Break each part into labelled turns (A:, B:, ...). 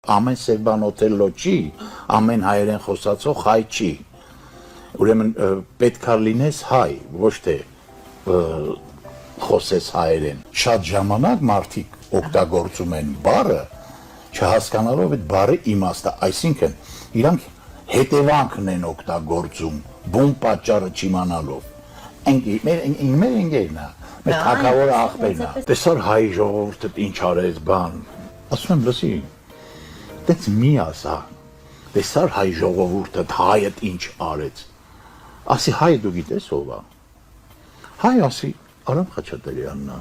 A: Ամեն Սերբան օթելլո չի, ամեն հայերեն խոսացող հայ չի։ Ուրեմն պետք է լինես հայ, ոչ թե խոսես հայերեն։ Շատ ժամանակ մարդիկ օգտագործում են բառը, չհասկանալով այդ բառի իմաստը, այսինքն իրանք հետևանքն են օգտագործում, բուն պատճառը չիմանալով։ Մեր ընկերն է, մեր թագավորը աղբերն է։ Տեսար հայ ժողովուրդը ինչ արեց բան։ Ասում եմ, լսի, դες մի ասա, տեսար հայ ժողովուրդը հայդ ինչ արեց։ Ասի հայ դու գիտես ով է։ Հայ ասի Արամ Խաչատրյանն է,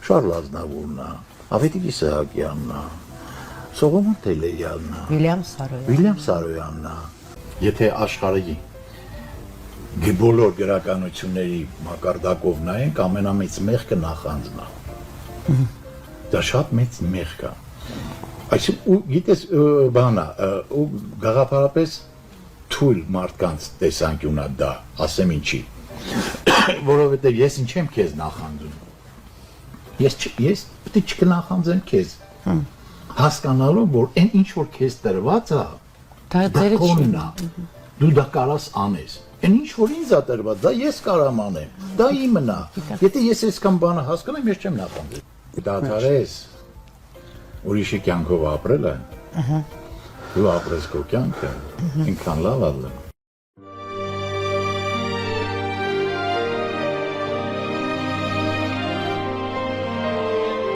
A: Շարլ Ազնավուրն է, Ավետիք Իսահակյանն է, Սողոմոն Տելեյանն է, Վիլյամ Սարոյանն է։ Եթե աշխարհի բոլոր գրականությունների մակարդակով նայենք, ամենամեծ մեղքը նախանձն է։ Դա շատ մեծ մեղք է։ Այսինքն գիտես բանա, ու գաղափարապես թույլ մարդկանց տեսանկյունա դա, ասեմ ինչի։ Որովհետև ես ինչ եմ քեզ նախանձում։ Ես պետք է չկնախանձեմ քեզ։ Հասկանալով, որ այն ինչ որ քեզ տրված է, դա քոնն է։ Դու դա կարաս անես։ Այն ինչ որ ինձ է տրված, դա ես կարամ անեմ։ Դա իմն է։ Եթե ես այսքան բանը հասկանամ, ես չեմ նախանձել։ Դադարես ուրիշի կյանքով ապրել է, դու ապրես քո կյանքը, ինքան լավ ալեմ։